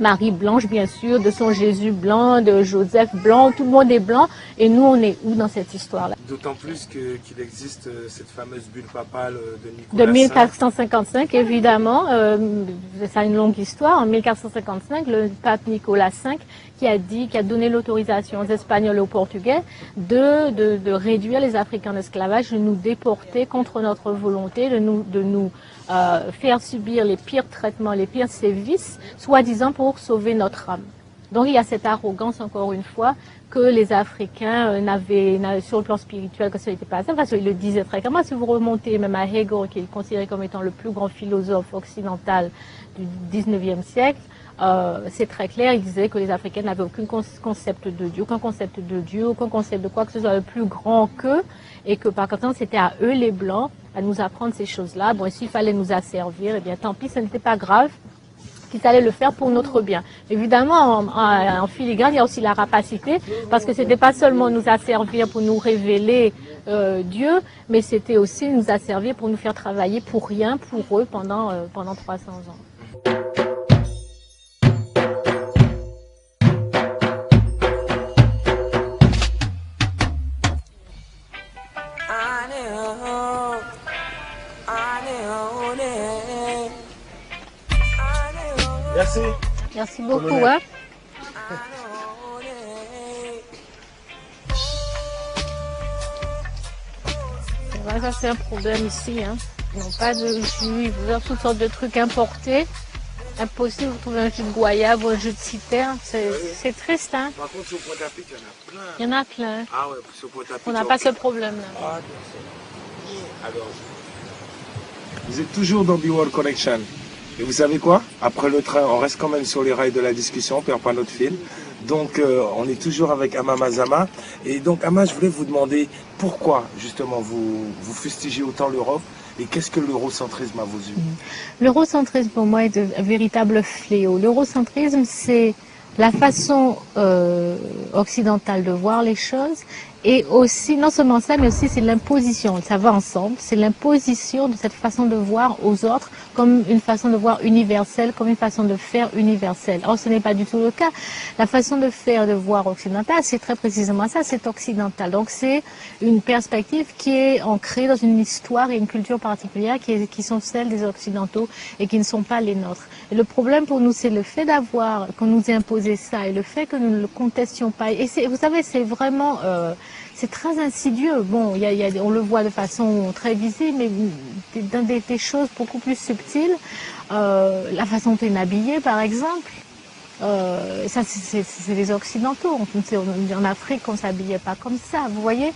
Marie blanche, bien sûr, de son Jésus blanc, de Joseph blanc, tout le monde est blanc. Et nous, on est où dans cette histoire-là? D'autant plus qu'il existe cette fameuse bulle papale de Nicolas de 1455, évidemment. Ça a une longue histoire. En 1455, le pape Nicolas V qui a donné l'autorisation aux Espagnols et aux Portugais de réduire les Africains d'esclavage, de nous déporter contre notre volonté, de nous faire subir les pires traitements, les pires sévices, soi-disant pour sauver notre âme. Donc il y a cette arrogance, encore une fois, que les Africains n'avaient sur le plan spirituel, que ce n'était pas ça, parce qu'ils le disaient très clairement. Si vous remontez même à Hegel, qui est considéré comme étant le plus grand philosophe occidental du 19e siècle, c'est très clair, il disait que les Africains n'avaient aucun concept de Dieu, aucun concept de quoi que ce soit le plus grand qu'eux, et que par contre c'était à eux les Blancs à nous apprendre ces choses-là. Bon, et s'il fallait nous asservir, eh bien tant pis, ce n'était pas grave, qu'ils allaient le faire pour notre bien. Évidemment, en filigrane, il y a aussi la rapacité, parce que c'était pas seulement nous asservir pour nous révéler Dieu, mais c'était aussi nous asservir pour nous faire travailler pour rien, pour eux, pendant 300 ans. Merci. Merci beaucoup. Hein. Ça c'est un problème ici. Hein. Ils n'ont pas de jus, ils veulent toutes sortes de trucs importés. Impossible de trouver un jus de goyave ou un jus de citerne. C'est triste. Hein. Par contre, sur Pointe-à-Pitre, il y en a plein. Il y en a plein. Ah ouais, sur Pointe-à-Pitre. On n'a pas ce problème-là. Ah, alors, vous êtes toujours dans Be World Connection. Et vous savez quoi? Après le train, on reste quand même sur les rails de la discussion, on ne perd pas notre fil. Donc, on est toujours avec Ama Mazama. Et donc, Ama, je voulais vous demander pourquoi, justement, vous fustigez autant l'Europe et qu'est-ce que l'eurocentrisme à vos yeux? L'eurocentrisme, pour moi, est un véritable fléau. L'eurocentrisme, c'est la façon occidentale de voir les choses. Et aussi, non seulement ça, mais aussi c'est l'imposition, ça va ensemble, c'est l'imposition de cette façon de voir aux autres comme une façon de voir universelle, comme une façon de faire universelle. Or, ce n'est pas du tout le cas. La façon de faire, de voir occidentale, c'est très précisément ça, c'est occidental. Donc, c'est une perspective qui est ancrée dans une histoire et une culture particulière qui sont celles des Occidentaux et qui ne sont pas les nôtres. Et le problème pour nous, c'est le fait qu'on nous ait imposé ça et le fait que nous ne le contestions pas. Et vous savez, c'est vraiment... c'est très insidieux. Bon, on le voit de façon très visible, mais dans des choses beaucoup plus subtiles. La façon dont on est habillé, par exemple. Ça, c'est les Occidentaux. En Afrique, on ne s'habillait pas comme ça, vous voyez.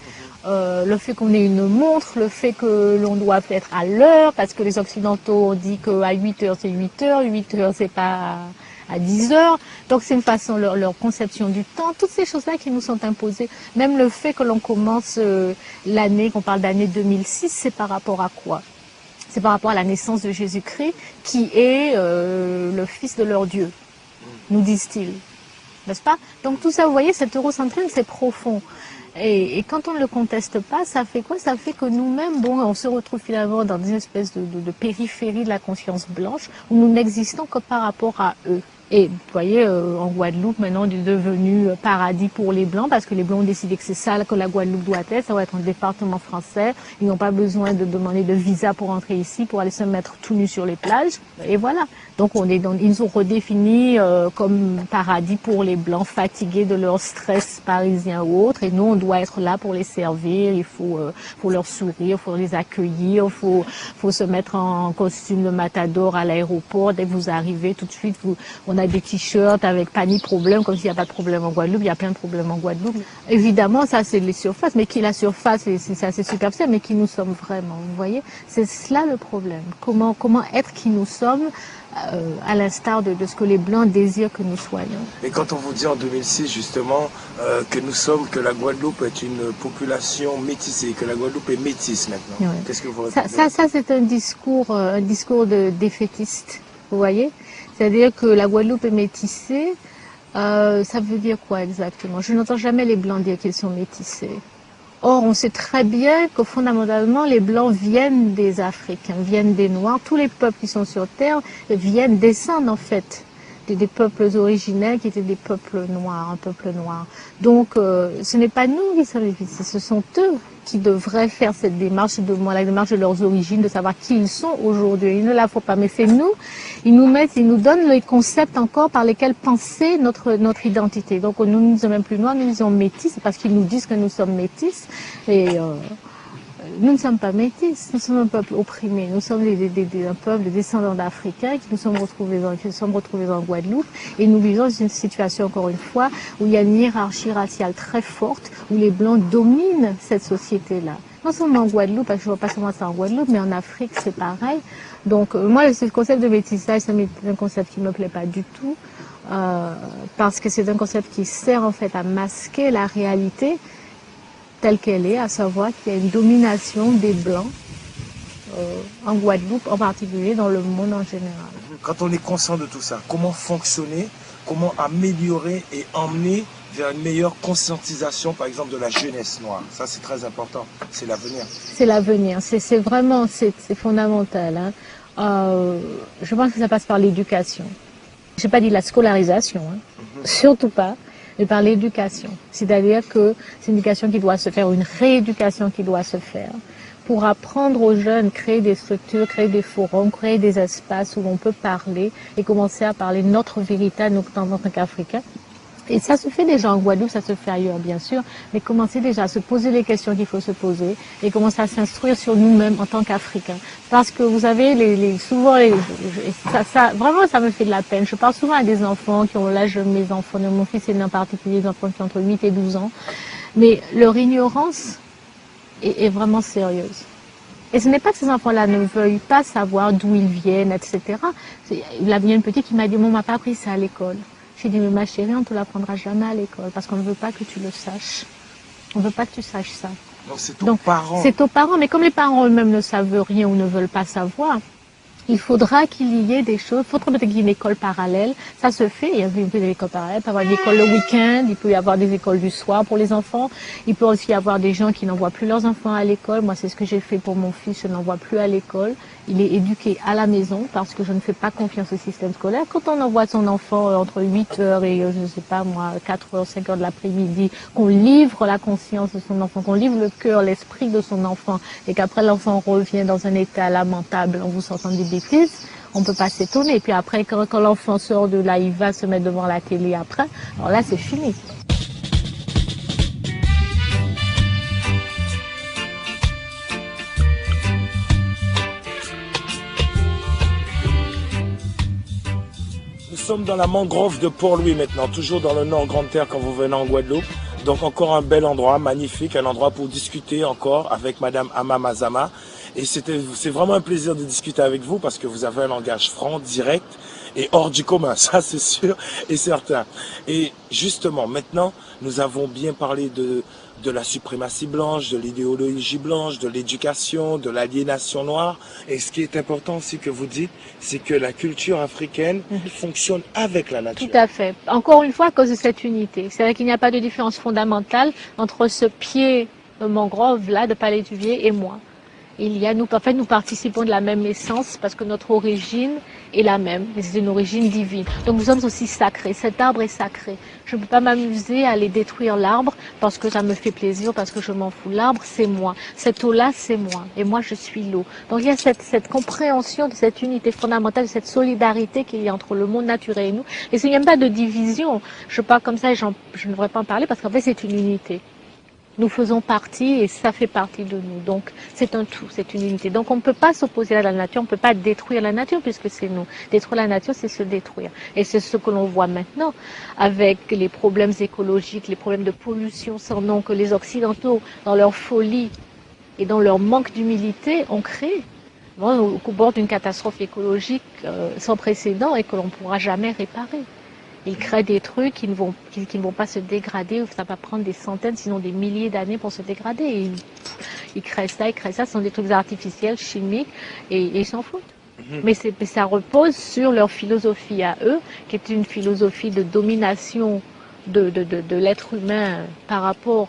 Le fait qu'on ait une montre, le fait que l'on doit être à l'heure, parce que les Occidentaux ont dit qu'à 8 heures, c'est 8 heures, 8 heures, c'est pas... à 10 heures, donc c'est une façon, leur conception du temps, toutes ces choses-là qui nous sont imposées. Même le fait que l'on commence l'année, qu'on parle d'année 2006, c'est par rapport à quoi? C'est par rapport à la naissance de Jésus-Christ, qui est le Fils de leur Dieu, nous disent-ils, n'est-ce pas? Donc tout ça, vous voyez, cet eurocentrisme, c'est profond. Et quand on ne le conteste pas, ça fait quoi? Ça fait que nous-mêmes, on se retrouve finalement dans une espèce de périphérie de la conscience blanche, où nous n'existons que par rapport à eux. Et vous voyez, en Guadeloupe, maintenant, on est devenu paradis pour les Blancs, parce que les Blancs ont décidé que c'est ça que la Guadeloupe doit être. Ça va être un département français. Ils n'ont pas besoin de demander de visa pour entrer ici, pour aller se mettre tout nu sur les plages. Et voilà. Donc, ils nous ont redéfini comme paradis pour les Blancs, fatigués de leur stress parisien ou autre. Et nous, on doit être là pour les servir. Il faut leur sourire, il faut les accueillir, il faut se mettre en costume de matador à l'aéroport. Dès que vous arrivez, tout de suite, on a a des t-shirts avec pas ni problème, comme s'il n'y a pas de problème en Guadeloupe. Il y a plein de problèmes en Guadeloupe. Évidemment, ça c'est les surfaces, mais qui la surface, c'est assez superficiel, mais qui nous sommes vraiment, vous voyez. C'est cela le problème. Comment être qui nous sommes, à l'instar de ce que les Blancs désirent que nous soyons. Et quand on vous dit en 2006 justement que la Guadeloupe est une population métissée, que la Guadeloupe est métisse maintenant, Ouais. qu'est-ce que vous répondez? Ça c'est un discours de défaitiste, vous voyez. C'est-à-dire que la Guadeloupe est métissée, ça veut dire quoi exactement? Je n'entends jamais les Blancs dire qu'ils sont métissés. Or, on sait très bien que fondamentalement, les Blancs viennent des Africains, viennent des Noirs. Tous les peuples qui sont sur Terre descendent en fait des peuples originaires qui étaient des peuples noirs, un peuple noir. Donc, ce n'est pas nous qui sommes métissés, ce sont eux qui devraient faire cette démarche, la démarche de leurs origines, de savoir qui ils sont aujourd'hui. Il ne la faut pas, mais c'est nous. Ils nous donnent les concepts encore par lesquels penser notre identité. Donc nous ne sommes même plus noirs, nous sommes métis, parce qu'ils nous disent que nous sommes métis. Et nous ne sommes pas métis, nous sommes un peuple opprimé. Nous sommes un peuple de descendants d'Africains qui nous sommes retrouvés en Guadeloupe. Et nous vivons dans une situation, encore une fois, où il y a une hiérarchie raciale très forte, où les Blancs dominent cette société-là. Non seulement en Guadeloupe, parce que je ne vois pas seulement ça en Guadeloupe, mais en Afrique, c'est pareil. Donc, moi, ce concept de métissage, c'est un concept qui ne me plaît pas du tout, parce que c'est un concept qui sert, en fait, à masquer la réalité telle qu'elle est, à savoir qu'il y a une domination des Blancs en Guadeloupe, en particulier dans le monde en général. Quand on est conscient de tout ça, comment fonctionner, comment améliorer et emmener vers une meilleure conscientisation, par exemple, de la jeunesse noire? Ça, c'est très important. C'est l'avenir. C'est l'avenir. C'est vraiment, c'est fondamental. Hein. Je pense que ça passe par l'éducation. Je n'ai pas dit la scolarisation, hein. Surtout pas, mais par l'éducation. C'est-à-dire que c'est une éducation qui doit se faire, une rééducation qui doit se faire, pour apprendre aux jeunes, créer des structures, créer des forums, créer des espaces où on peut parler et commencer à parler notre vérité en tant qu'Africains. Et ça se fait déjà en Guadeloupe, ça se fait ailleurs bien sûr, mais commencer déjà à se poser les questions qu'il faut se poser et commencer à s'instruire sur nous-mêmes en tant qu'Africains. Parce que vous savez, vraiment ça me fait de la peine. Je parle souvent à des enfants qui ont l'âge de mes enfants, de mon fils et en particulier des enfants qui ont entre 8 et 12 ans, mais leur ignorance est vraiment sérieuse. Et ce n'est pas que ces enfants-là ne veuillent pas savoir d'où ils viennent, etc. Il y a une petite qui m'a dit, on m'a pas appris ça à l'école. J'ai dit, mais ma chérie, on ne te l'apprendra jamais à l'école parce qu'on ne veut pas que tu le saches. On ne veut pas que tu saches ça. Donc c'est aux parents. C'est aux parents, mais comme les parents eux-mêmes ne savent rien ou ne veulent pas savoir, il faudra qu'il y ait des choses. Il faudra peut-être qu'il y ait une école parallèle. Ça se fait, il y a un peu d'école parallèle. Il peut y avoir une école le week-end, il peut y avoir des écoles du soir pour les enfants. Il peut aussi y avoir des gens qui n'envoient plus leurs enfants à l'école. Moi, c'est ce que j'ai fait pour mon fils, je n'envoie plus à l'école. Il est éduqué à la maison parce que je ne fais pas confiance au système scolaire. Quand on envoie son enfant entre 8h et, je ne sais pas moi, 4h, 5h de l'après-midi, qu'on livre la conscience de son enfant, qu'on livre le cœur, l'esprit de son enfant, et qu'après l'enfant revient dans un état lamentable en vous sortant des bêtises, on ne peut pas s'étonner. Et puis après, quand l'enfant sort de là, il va se mettre devant la télé après. Alors là, c'est fini. Nous sommes dans la mangrove de Port-Louis maintenant, toujours dans le Nord Grande Terre quand vous venez en Guadeloupe. Donc encore un bel endroit, magnifique, un endroit pour discuter encore avec Madame Ama Mazama. Et c'est vraiment un plaisir de discuter avec vous parce que vous avez un langage franc, direct et hors du commun, ça c'est sûr et certain. Et justement, maintenant, nous avons bien parlé de la suprématie blanche, de l'idéologie blanche, de l'éducation, de l'aliénation noire. Et ce qui est important aussi que vous dites, c'est que la culture africaine fonctionne avec la nature. Tout à fait. Encore une fois, à cause de cette unité. C'est-à-dire qu'il n'y a pas de différence fondamentale entre ce pied de mangrove-là, de Palais du Vieux, et moi. Nous participons de la même essence parce que notre origine est la même, et c'est une origine divine. Donc nous sommes aussi sacrés, cet arbre est sacré. Je ne peux pas m'amuser à aller détruire l'arbre parce que ça me fait plaisir, parce que je m'en fous. L'arbre, c'est moi. Cette eau-là, c'est moi. Et moi, je suis l'eau. Donc il y a cette compréhension de cette unité fondamentale, de cette solidarité qu'il y a entre le monde naturel et nous. Et il n'y a même pas de division. Je parle comme ça et je ne devrais pas en parler parce qu'en fait, c'est une unité. Nous faisons partie et ça fait partie de nous. Donc, c'est un tout, c'est une unité. Donc, on ne peut pas s'opposer à la nature, on ne peut pas détruire la nature puisque c'est nous. Détruire la nature, c'est se détruire. Et c'est ce que l'on voit maintenant avec les problèmes écologiques, les problèmes de pollution sans nom que les Occidentaux, dans leur folie et dans leur manque d'humilité, ont créé. Bon, au bord d'une catastrophe écologique sans précédent et que l'on ne pourra jamais réparer. Ils créent des trucs qui ne vont pas se dégrader, ça va prendre des centaines, sinon des milliers d'années pour se dégrader. Et ils créent ça, ce sont des trucs artificiels, chimiques, et ils s'en foutent. Mais ça repose sur leur philosophie à eux, qui est une philosophie de domination de l'être humain par rapport,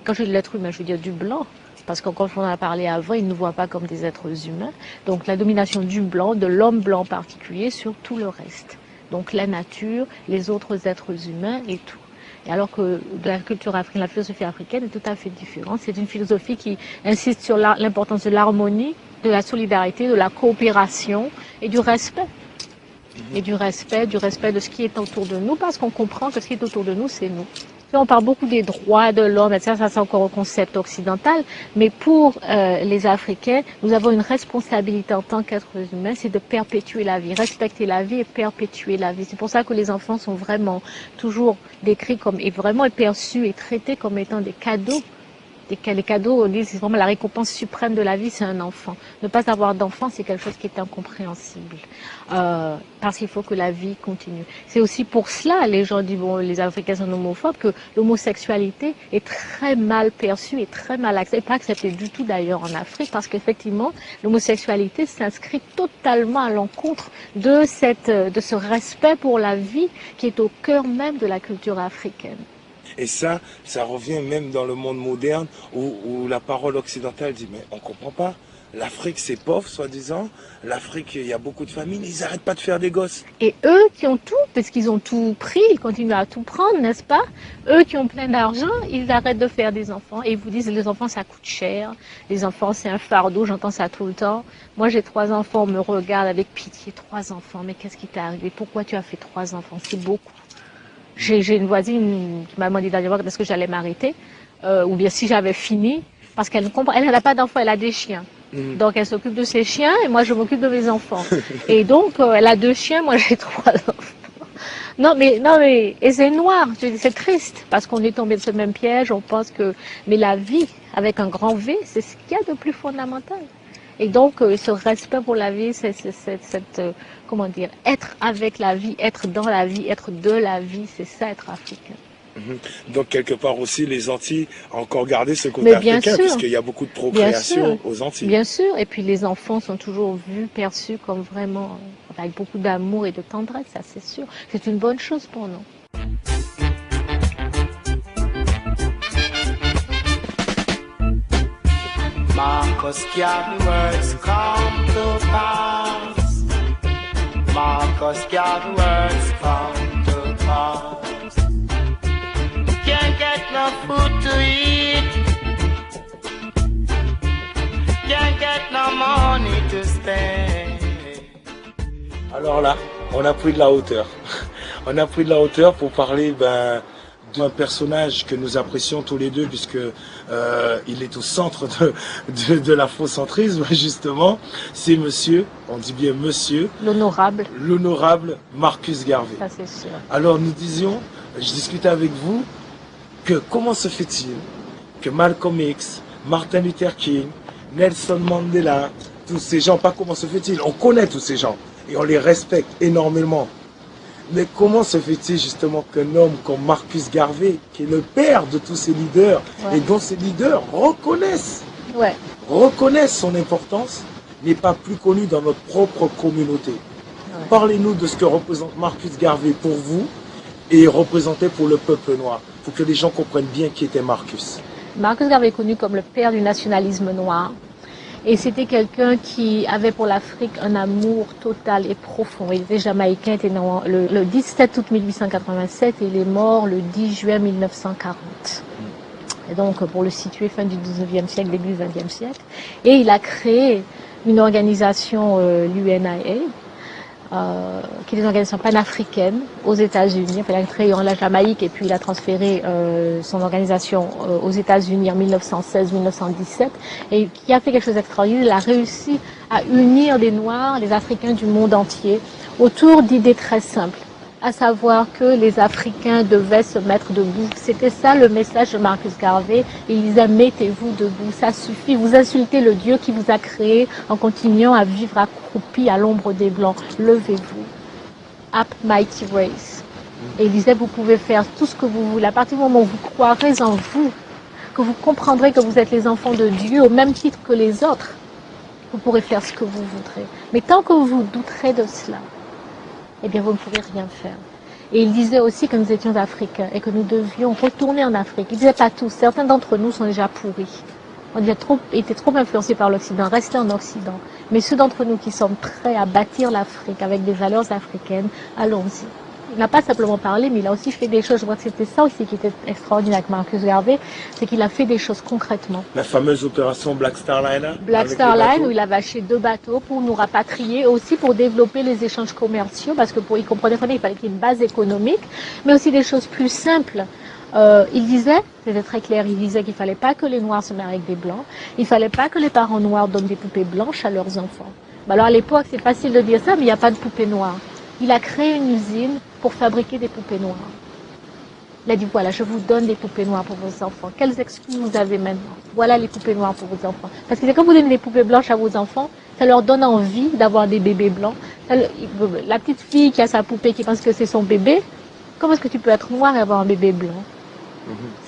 quand je dis l'être humain, je veux dire du blanc, parce que quand on en a parlé avant, ils ne nous voient pas comme des êtres humains. Donc la domination du blanc, de l'homme blanc en particulier, sur tout le reste. Donc la nature, les autres êtres humains et tout. Et alors que de la culture africaine, la philosophie africaine est tout à fait différente. C'est une philosophie qui insiste sur l'importance de l'harmonie, de la solidarité, de la coopération et du respect. Et du respect de ce qui est autour de nous, parce qu'on comprend que ce qui est autour de nous, c'est nous. On parle beaucoup des droits de l'homme, ça c'est encore un concept occidental, mais pour les Africains, nous avons une responsabilité en tant qu'êtres humains, c'est de perpétuer la vie, respecter la vie et perpétuer la vie. C'est pour ça que les enfants sont vraiment toujours décrits comme, et vraiment perçus et traités comme étant des cadeaux. Les cadeaux, on dit, c'est vraiment la récompense suprême de la vie, c'est un enfant. Ne pas avoir d'enfant, c'est quelque chose qui est incompréhensible. Parce qu'il faut que la vie continue. C'est aussi pour cela, les gens disent, bon, les Africains sont homophobes, que l'homosexualité est très mal perçue et très mal acceptée. Pas acceptée du tout d'ailleurs en Afrique, parce qu'effectivement, l'homosexualité s'inscrit totalement à l'encontre de ce respect pour la vie qui est au cœur même de la culture africaine. Et ça revient même dans le monde moderne où la parole occidentale dit mais on comprend pas. L'Afrique c'est pauvre soi-disant. L'Afrique il y a beaucoup de famines, ils n'arrêtent pas de faire des gosses. Et eux qui ont tout, parce qu'ils ont tout pris, ils continuent à tout prendre, n'est-ce pas? Eux qui ont plein d'argent, ils arrêtent de faire des enfants. Et ils vous disent les enfants ça coûte cher, les enfants c'est un fardeau, j'entends ça tout le temps. Moi j'ai 3 enfants, on me regarde avec pitié, 3 enfants, mais qu'est-ce qui t'est arrivé? Pourquoi tu as fait 3 enfants? C'est beaucoup. J'ai une voisine qui m'a demandé dernièrement est-ce que j'allais m'arrêter, ou bien si j'avais fini, parce qu'elle n'a pas d'enfants, elle a des chiens. Donc elle s'occupe de ses chiens et moi je m'occupe de mes enfants. Et donc elle a 2 chiens, moi j'ai 3 enfants. Non mais et c'est noir, c'est triste, parce qu'on est tombé de ce même piège, on pense que, mais la vie, avec un grand V, c'est ce qu'il y a de plus fondamental. Et donc, ce respect pour la vie, comment dire, être avec la vie, être dans la vie, être de la vie, c'est ça être africain. Donc, quelque part aussi, les Antilles ont encore gardé ce côté africain, puisqu'il y a beaucoup de procréation aux Antilles. Bien sûr, et puis les enfants sont toujours vus, perçus comme vraiment, avec beaucoup d'amour et de tendresse, ça c'est sûr. C'est une bonne chose pour nous. Marcus can words come to pass. Marcus can words come to pass. Can't get no food to eat. Can't get no money to spend. Alors là, on a pris de la hauteur. On a pris de la hauteur pour parler d'un personnage que nous apprécions tous les deux, puisque il est au centre de l'afrocentrisme, justement. C'est monsieur, on dit bien monsieur. L'honorable Marcus Garvey. Ça c'est sûr. Alors nous disions, je discutais avec vous, que comment se fait-il que Malcolm X, Martin Luther King, Nelson Mandela, tous ces gens, pas comment se fait-il, on connaît tous ces gens et on les respecte énormément. Mais comment se fait-il justement qu'un homme comme Marcus Garvey, qui est le père de tous ces leaders, et dont ces leaders reconnaissent son importance, n'est pas plus connu dans notre propre communauté? Parlez-nous de ce que représente Marcus Garvey pour vous et représenté pour le peuple noir, pour que les gens comprennent bien qui était Marcus. Marcus Garvey est connu comme le père du nationalisme noir. Et c'était quelqu'un qui avait pour l'Afrique un amour total et profond. Il était jamaïcain, il était né le 17 août 1887 et il est mort le 10 juin 1940. Et donc, pour le situer, fin du 19e siècle, début du 20e siècle. Et il a créé une organisation, l'UNIA, qui est une organisation panafricaine aux États-Unis. Enfin, il a créé en la Jamaïque et puis il a transféré son organisation aux États-Unis en 1916-1917 et qui a fait quelque chose d'extraordinaire. Il a réussi à unir les Noirs, les Africains du monde entier autour d'idées très simples, à savoir que les Africains devaient se mettre debout. C'était ça le message de Marcus Garvey. Il disait, mettez-vous debout, ça suffit. Vous insultez le Dieu qui vous a créé en continuant à vivre accroupi à l'ombre des Blancs. Levez-vous. Up mighty race. Et il disait, vous pouvez faire tout ce que vous voulez. À partir du moment où vous croirez en vous, que vous comprendrez que vous êtes les enfants de Dieu au même titre que les autres, vous pourrez faire ce que vous voudrez. Mais tant que vous douterez de cela, eh bien, vous ne pourrez rien faire. Et il disait aussi que nous étions africains et que nous devions retourner en Afrique. Il disait pas tous, certains d'entre nous sont déjà pourris. On a été trop influencés par l'Occident, restez en Occident. Mais ceux d'entre nous qui sommes prêts à bâtir l'Afrique avec des valeurs africaines, allons-y. Il n'a pas simplement parlé, mais il a aussi fait des choses. Je crois que c'était ça aussi qui était extraordinaire avec Marcus Garvey, c'est qu'il a fait des choses concrètement. La fameuse opération Black Star Line. Black Star Line, où il avait acheté 2 bateaux pour nous rapatrier, aussi pour développer les échanges commerciaux, parce que il comprenait très bien qu'il fallait qu'il y ait une base économique, mais aussi des choses plus simples. Il disait, c'était très clair, il disait qu'il ne fallait pas que les Noirs se marient avec des Blancs, il ne fallait pas que les parents noirs donnent des poupées blanches à leurs enfants. Alors à l'époque, c'est facile de dire ça, mais il n'y a pas de poupées noires. Il a créé une usine pour fabriquer des poupées noires. Il a dit, voilà, je vous donne des poupées noires pour vos enfants. Quelles excuses vous avez maintenant? Voilà les poupées noires pour vos enfants. Parce que quand vous donnez des poupées blanches à vos enfants, ça leur donne envie d'avoir des bébés blancs. La petite fille qui a sa poupée qui pense que c'est son bébé, comment est-ce que tu peux être noir et avoir un bébé blanc?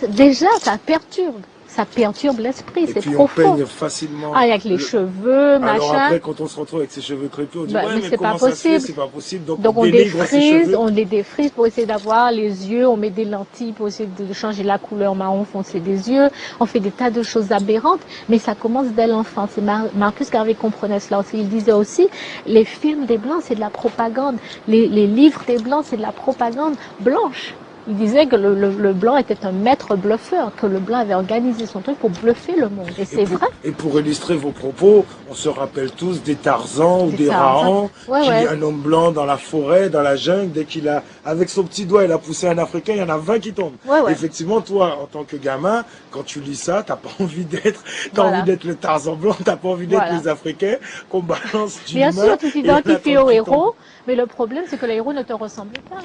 Déjà, ça perturbe l'esprit, c'est profond. Et puis on peigne facilement. Ah, avec les cheveux, machin. Alors après, quand on se retrouve avec ses cheveux crépus, on dit, ouais, mais c'est comment pas ça possible. se fait? C'est pas possible. Donc on dénigre ses cheveux. On les défrise pour essayer d'avoir les yeux, on met des lentilles pour essayer de changer la couleur marron foncé des yeux, on fait des tas de choses aberrantes, mais ça commence dès l'enfance. Et Marcus Garvey comprenait cela aussi. Il disait aussi, les films des Blancs, c'est de la propagande. Les livres des Blancs, c'est de la propagande blanche. Il disait que le blanc était un maître bluffeur, que le blanc avait organisé son truc pour bluffer le monde. Et c'est vrai. Et pour illustrer vos propos, on se rappelle tous des Tarzans ou des Rahans, un homme blanc dans la forêt, dans la jungle, dès qu'il a, avec son petit doigt, il a poussé un Africain, il y en a 20 qui tombent. Effectivement, toi, en tant que gamin, quand tu lis ça, t'as pas envie d'être, envie d'être le Tarzan blanc, t'as pas envie d'être les Africains qu'on balance du Bien sûr, tu t'identifies au héros. Mais le problème, c'est que le héros ne te ressemble pas.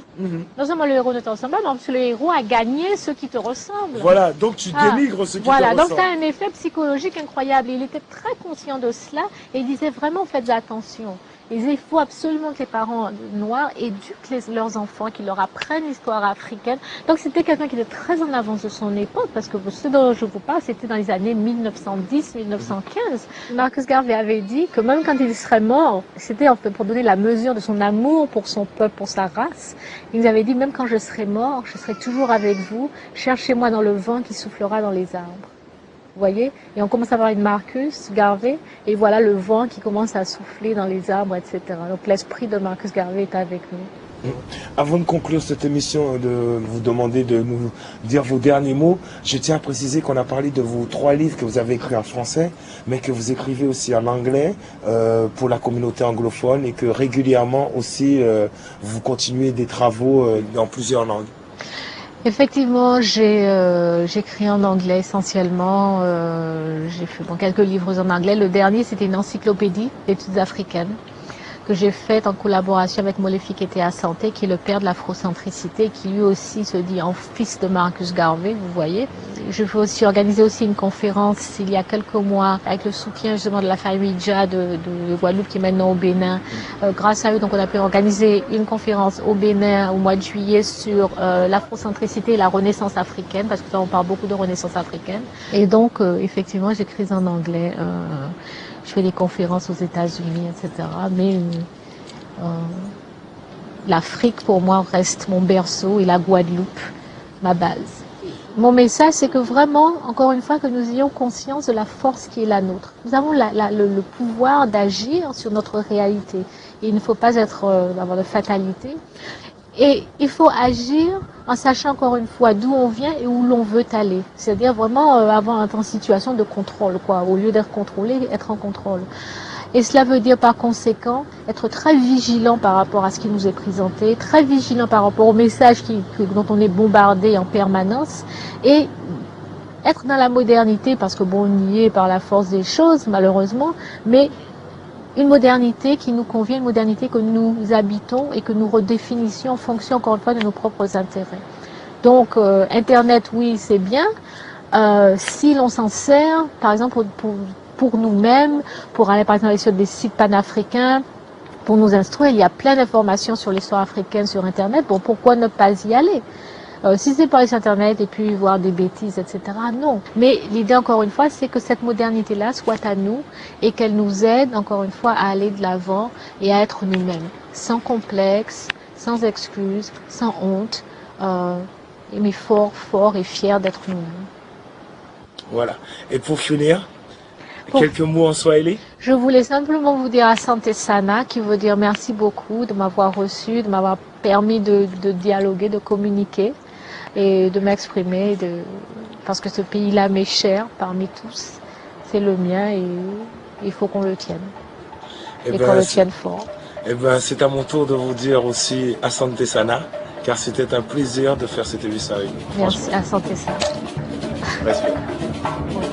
Non seulement le héros ne te ressemble pas, mais parce que le héros a gagné ceux qui te ressemblent. Voilà, donc tu dénigres ceux qui te ressemblent. Donc ça a un effet psychologique incroyable. Il était très conscient de cela et il disait vraiment faites attention. Il faut absolument que les parents noirs éduquent leurs enfants, qu'ils leur apprennent l'histoire africaine. Donc c'était quelqu'un qui était très en avance de son époque, parce que ce dont je vous parle, c'était dans les années 1910-1915. Marcus Garvey avait dit que même quand il serait mort, c'était en fait pour donner la mesure de son amour pour son peuple, pour sa race. Il nous avait dit, même quand je serai mort, je serai toujours avec vous, cherchez-moi dans le vent qui soufflera dans les arbres. Vous voyez? Et on commence à voir une Marcus Garvey, et voilà le vent qui commence à souffler dans les arbres, etc. Donc l'esprit de Marcus Garvey est avec nous. Avant de conclure cette émission, de vous demander de nous dire vos derniers mots, je tiens à préciser qu'on a parlé de vos 3 livres que vous avez écrits en français, mais que vous écrivez aussi en anglais pour la communauté anglophone, et que régulièrement aussi vous continuez des travaux dans plusieurs langues. Effectivement, j'écris en anglais essentiellement. J'ai fait quelques livres en anglais. Le dernier, c'était une encyclopédie d'études africaines que j'ai faite en collaboration avec Molefi Ketea Santé, qui est le père de l'afrocentricité, qui lui aussi se dit en fils de Marcus Garvey, vous voyez. Je vais aussi organiser aussi une conférence il y a quelques mois avec le soutien justement de la famille Dja de Guadeloupe qui est maintenant au Bénin. Grâce à eux, donc on a pu organiser une conférence au Bénin au mois de juillet sur l'afrocentricité et la renaissance africaine, parce que là on parle beaucoup de renaissance africaine. Et donc effectivement j'écris en anglais. Je fais des conférences aux États-Unis, etc. Mais l'Afrique, pour moi, reste mon berceau et la Guadeloupe, ma base. Mon message, c'est que vraiment, encore une fois, que nous ayons conscience de la force qui est la nôtre. Nous avons le pouvoir d'agir sur notre réalité. Et il ne faut pas avoir de fatalité. Et il faut agir en sachant encore une fois d'où on vient et où l'on veut aller. C'est-à-dire vraiment être en situation de contrôle, quoi. Au lieu d'être contrôlé, être en contrôle. Et cela veut dire par conséquent être très vigilant par rapport à ce qui nous est présenté, très vigilant par rapport aux messages dont on est bombardé en permanence et être dans la modernité parce que bon, on y est par la force des choses malheureusement, mais une modernité qui nous convient, une modernité que nous habitons et que nous redéfinissions en fonction encore une fois de nos propres intérêts. Donc Internet, oui, c'est bien. Si l'on s'en sert, par exemple, pour nous-mêmes, pour aller par exemple sur des sites panafricains, pour nous instruire, il y a plein d'informations sur l'histoire africaine sur Internet. Bon, pourquoi ne pas y aller? Si c'est pas sur Internet et puis voir des bêtises, etc., non. Mais l'idée, encore une fois, c'est que cette modernité-là soit à nous et qu'elle nous aide, encore une fois, à aller de l'avant et à être nous-mêmes, sans complexe, sans excuses, sans honte, mais fort et fiers d'être nous-mêmes. Voilà. Et pour finir, quelques mots en swahili? Je voulais simplement vous dire Asante Sana, qui veut dire merci beaucoup de m'avoir reçu, de m'avoir permis de dialoguer, de communiquer et de m'exprimer, parce que ce pays-là m'est cher parmi tous. C'est le mien et il faut qu'on le tienne. Et qu'on le tienne fort. Eh ben, c'est à mon tour de vous dire aussi Asante Sana, car c'était un plaisir de faire cette émission avec vous. Merci, Asante Sana. Respect. Oui.